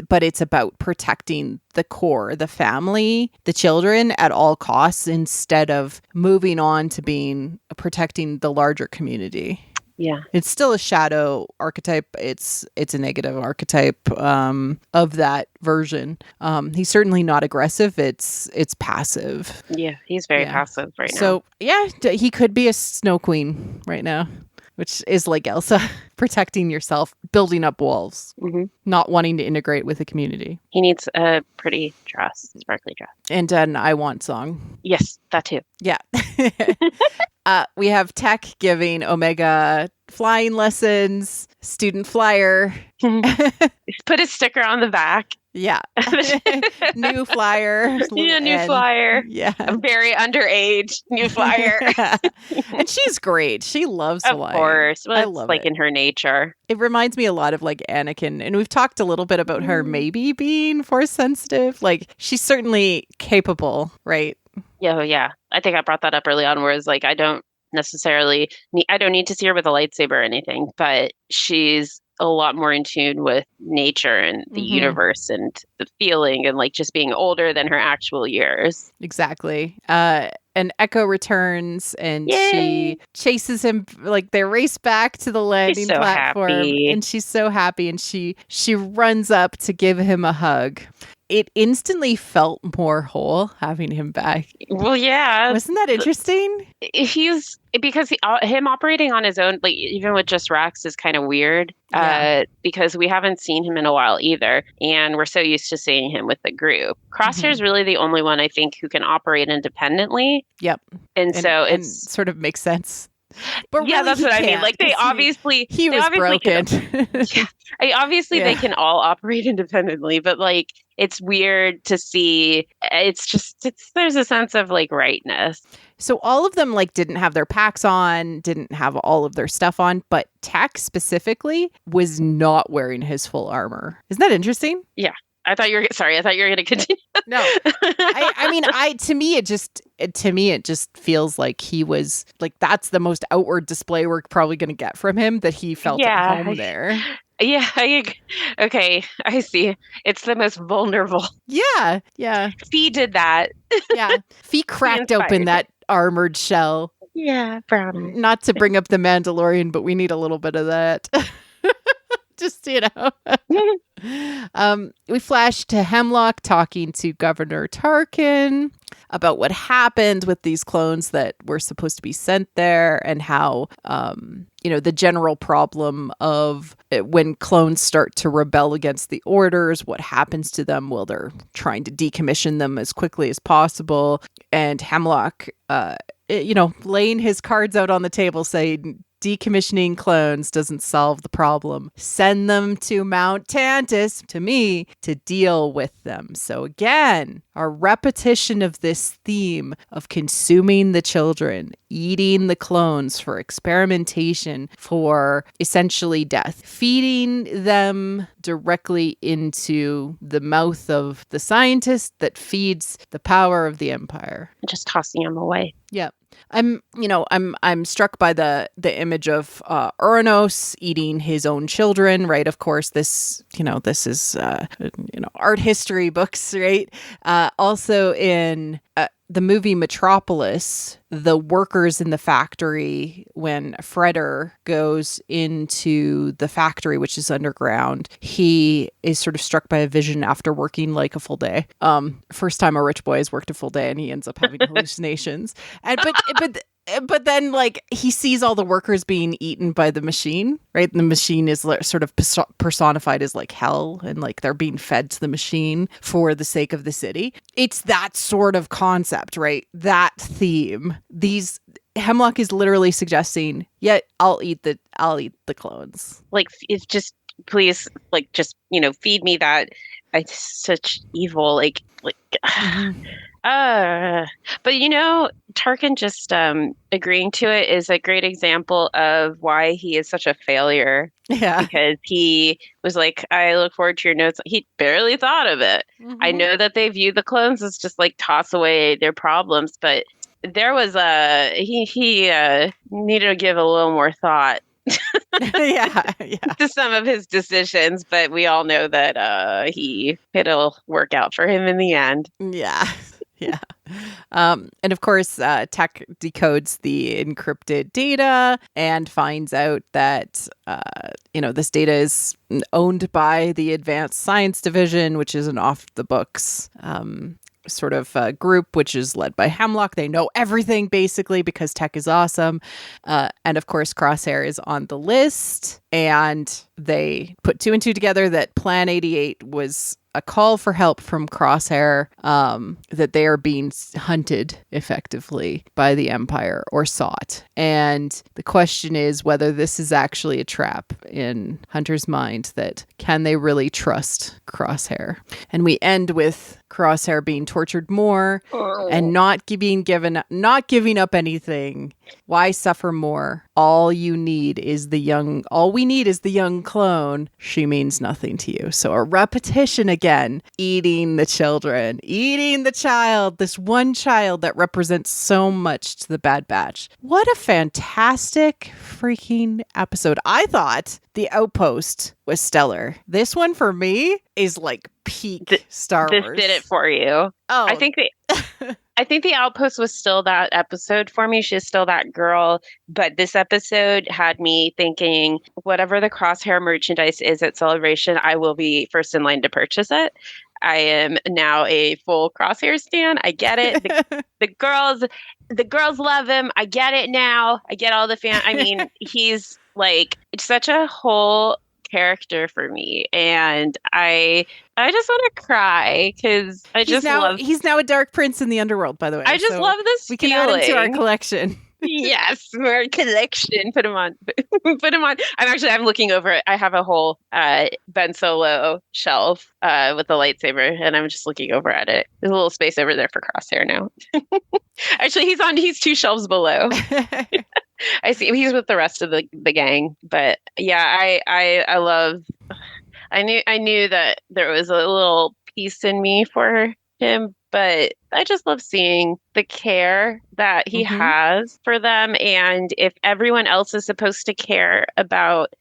But it's about protecting the core, the family, the children at all costs, instead of moving on to protecting the larger community. Yeah. It's still a shadow archetype. It's a negative archetype of that version. He's certainly not aggressive. It's passive. Yeah, he's very passive right now. So, yeah, he could be a snow queen right now, which is like Elsa, protecting yourself, building up walls, not wanting to integrate with the community. He needs a pretty dress, sparkly dress. And an I Want song. Yes, that too. Yeah. We have Tech giving Omega flying lessons, student flyer. Put a sticker on the back. Yeah. New flyer. Yeah, new flyer. Yeah. A very underage new flyer. And she's great. She loves flying. Of course. Well, I it's love like it. in her nature. It reminds me a lot of like Anakin. And we've talked a little bit about her maybe being force sensitive. Like, she's certainly capable, right? Yeah. I think I brought that up early on, whereas like I don't necessarily I don't need to see her with a lightsaber or anything, but she's a lot more in tune with nature and the universe and the feeling and like just being older than her actual years. Exactly. And Echo returns and she chases him, like they race back to the landing platform. Happy. And she's so happy, and she runs up to give him a hug. It instantly felt more whole having him back. Well, yeah. Wasn't that interesting? Him operating on his own, like even with just Rex, is kind of weird because we haven't seen him in a while either. And we're so used to seeing him with the group. Crosshair's really the only one I think who can operate independently. Yep. And so it sort of makes sense. But yeah, really that's what I mean. Like they obviously broken. They can all operate independently, but like it's weird to see. There's a sense of like rightness. So all of them like didn't have their packs on, didn't have all of their stuff on, but Tech specifically was not wearing his full armor. Isn't that interesting? Yeah. I thought you were going to continue. No, I mean, to me, it just feels like he was like, that's the most outward display we're probably going to get from him, that he felt at home there. Yeah. Okay. I see. It's the most vulnerable. Yeah. Fee did that. Yeah. Fee cracked open that armored shell. Yeah. Brown. Not to bring up the Mandalorian, but we need a little bit of that. Just, we flash to Hemlock talking to Governor Tarkin about what happened with these clones that were supposed to be sent there, and how, the general problem of when clones start to rebel against the orders, what happens to them while they're trying to decommission them as quickly as possible. And Hemlock laying his cards out on the table saying, decommissioning clones doesn't solve the problem. Send them to Mount Tantus, to me, to deal with them. So again, our repetition of this theme of consuming the children, eating the clones for experimentation, for essentially death, feeding them directly into the mouth of the scientist that feeds the power of the empire. Just tossing them away. Yeah. I'm struck by the image of Uranus eating his own children, right? Of course, this is art history books, right? Also in the movie Metropolis, the workers in the factory, when Freder goes into the factory, which is underground, he is sort of struck by a vision after working like a full day. First time a rich boy has worked a full day, and he ends up having hallucinations. But then, like, he sees all the workers being eaten by the machine, right? And the machine is sort of personified as like hell, and like they're being fed to the machine for the sake of the city. It's that sort of concept, right? That theme. Hemlock is literally suggesting, yeah, I'll eat the clones. Like, it's just, please, like, just, feed me that. It's such evil, mm-hmm. But Tarkin just agreeing to it is a great example of why he is such a failure. Yeah. Because he was like, I look forward to your notes. He barely thought of it. Mm-hmm. I know that they view the clones as just like toss away their problems, but there was he needed to give a little more thought. yeah. To some of his decisions, but we all know that it'll work out for him in the end. Yeah. Yeah. And of course, Tech decodes the encrypted data and finds out that, this data is owned by the Advanced Science Division, which is an off-the-books sort of group, which is led by Hemlock. They know everything, basically, because Tech is awesome. And of course, Crosshair is on the list. And they put 2 and 2 together that Plan 88 was a call for help from Crosshair, that they are being hunted effectively by the Empire or sought. And the question is whether this is actually a trap in Hunter's mind, that can they really trust Crosshair? And we end with Crosshair being tortured more and not giving up anything. Why suffer more? All we need is the young clone. She means nothing to you. So a repetition again, eating the children, eating the child, this one child that represents so much to the Bad Batch. What a fantastic freaking episode. I thought The Outpost was stellar. This one for me is like peak Star Wars. This did it for you. Oh, I think The Outpost was still that episode for me. She's still that girl. But this episode had me thinking, whatever the Crosshair merchandise is at Celebration, I will be first in line to purchase it. I am now a full Crosshair stan. I get it. The girls love him. I get it now. I get all the I mean, he's like such a whole character for me, and I just want to cry because he's now a dark prince in the underworld, by the way. I just love this. We can add him to our collection. Yes, our collection. Put him on. I'm looking over it. I have a whole Ben Solo shelf with a lightsaber, and I'm just looking over at it. There's a little space over there for Crosshair now. Actually, he's 2 shelves below. I see he's with the rest of the gang. But yeah, I love. I knew that there was a little piece in me for him, but I just love seeing the care that he has for them. And if everyone else is supposed to care about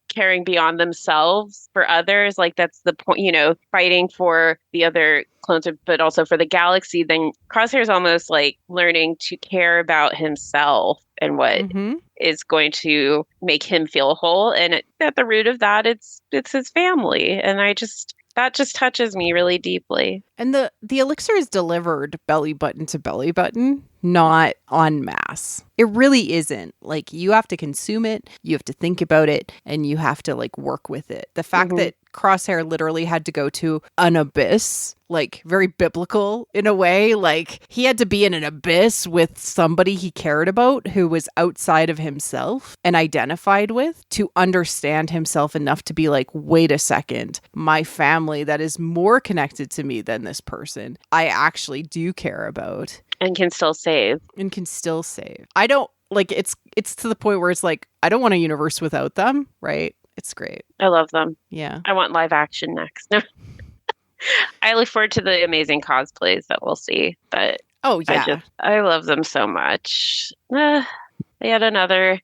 caring beyond themselves for others, like that's the point, fighting for the other clones, but also for the galaxy, then Crosshair is almost like learning to care about himself and what is going to make him feel whole. And at the root of that, it's his family. And that just touches me really deeply. And the elixir is delivered belly button to belly button not en masse. It really isn't. Like, you have to consume it, you have to think about it, and you have to like work with it. The fact that Crosshair literally had to go to an abyss, like very biblical in a way, like he had to be in an abyss with somebody he cared about who was outside of himself and identified with, to understand himself enough to be like, wait a second, my family that is more connected to me than this person, I actually do care about. And can still save. I don't like, it's to the point where it's like, I don't want a universe without them, right? It's great. I love them. Yeah. I want live action next. No. I look forward to the amazing cosplays that we'll see. But oh yeah, I love them so much. They had another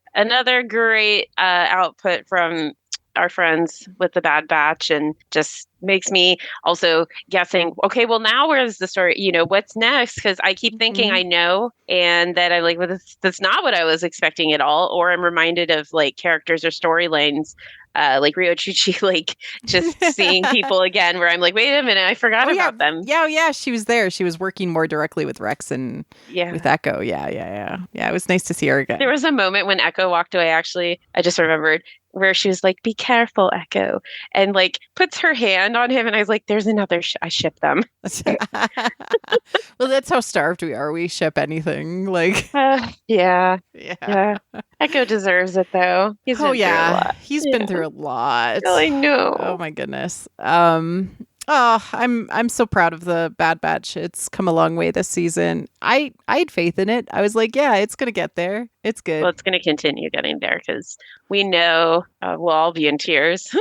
great output from our friends with the Bad Batch, and just makes me also guessing, okay, well, now where's the story? You know, what's next? Because I keep thinking I know, and then I'm like, well, that's not what I was expecting at all. Or I'm reminded of like characters or storylines, like Rio Chuchi, like just seeing people again, where I'm like, wait a minute, I forgot about them. Yeah, she was there. She was working more directly with Rex and with Echo. Yeah. It was nice to see her again. There was a moment when Echo walked away, actually, I just remembered, where she was like, be careful, Echo, and like puts her hand on him, and I was like, there's another I ship them. Well, that's how starved we are. We ship anything. Like yeah. Echo deserves it, though. He's been through a lot. He's been through a lot. I know. Oh my goodness. I'm so proud of the Bad Batch. It's come a long way this season. I had faith in it. I was like, yeah, it's gonna get there. It's good. Well, it's gonna continue getting there, because we know we'll all be in tears.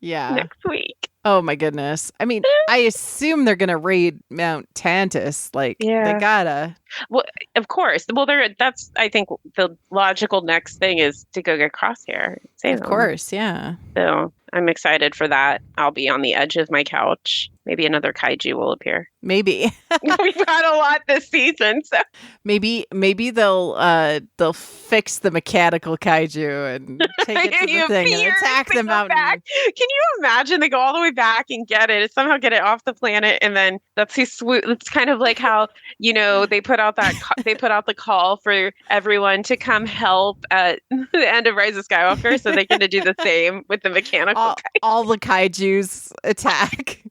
Next week. Oh my goodness. I mean, I assume they're gonna raid Mount Tantus. Like, they gotta. Well, of course. Well, that's, I think, the logical next thing is to go get Crosshair. Of course, yeah. So I'm excited for that. I'll be on the edge of my couch. Maybe another kaiju will appear. Maybe. We've got a lot this season, so maybe they'll fix the mechanical kaiju and take it to the thing and attack the mountain. Can you imagine they go all the way back and get it off the planet, and then it's kind of like how, you know, they put out the call for everyone to come help at the end of Rise of Skywalker, so they're going to do the same with the mechanical kaiju. All the kaijus attack.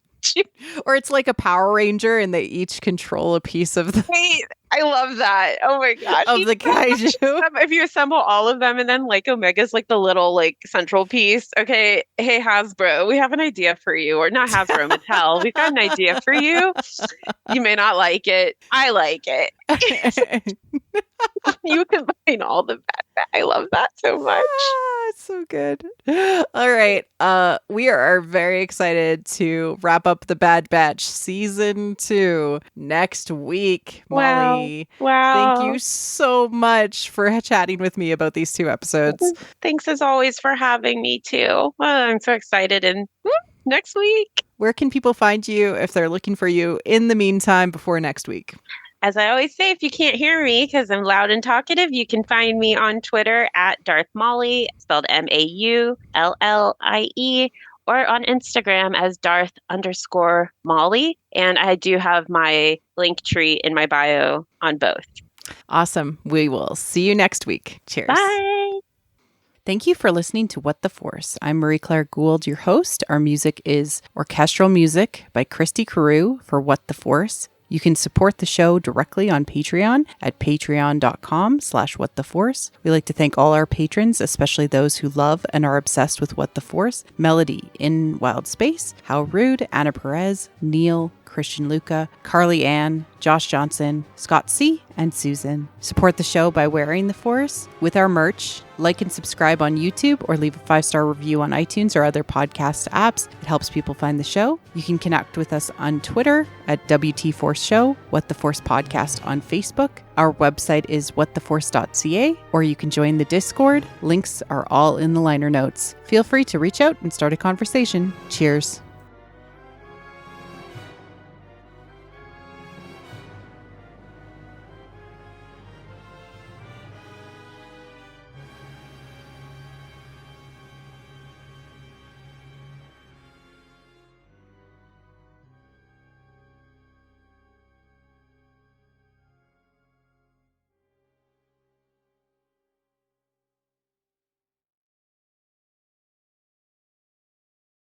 Or it's like a Power Ranger and they each control a piece of the... Wait, I love that. Oh my gosh. Of the kaiju. If you assemble all of them, and then like Omega's like the little like central piece. Okay, hey Hasbro, we have an idea for you. Or not Hasbro, Mattel. We've got an idea for you. You may not like it. I like it. You combine all the bad. I love that so much. It's so good. All right. We are very excited to wrap up the Bad Batch season 2 next week. Molly. Wow. Thank you so much for chatting with me about these 2 episodes. Thanks as always for having me too. I'm so excited. And next week. Where can people find you if they're looking for you in the meantime before next week? As I always say, if you can't hear me because I'm loud and talkative, you can find me on Twitter at Darth Molly, spelled Maullie, or on Instagram as Darth_Molly. And I do have my link tree in my bio on both. Awesome. We will see you next week. Cheers. Bye. Thank you for listening to What the Force. I'm Marie-Claire Gould, your host. Our music is orchestral music by Christy Carew for What the Force. You can support the show directly on Patreon at patreon.com/whattheforce. We like to thank all our patrons, especially those who love and are obsessed with What the Force: Melody in Wild Space, How Rude, Anna Perez, Neil, Christian Luca, Carly Ann, Josh Johnson, Scott C., and Susan. Support the show by wearing the Force with our merch. Like and subscribe on YouTube or leave a 5-star review on iTunes or other podcast apps. It helps people find the show. You can connect with us on Twitter at WT Force Show, What the Force Podcast on Facebook. Our website is whattheforce.ca, or you can join the Discord. Links are all in the liner notes. Feel free to reach out and start a conversation. Cheers.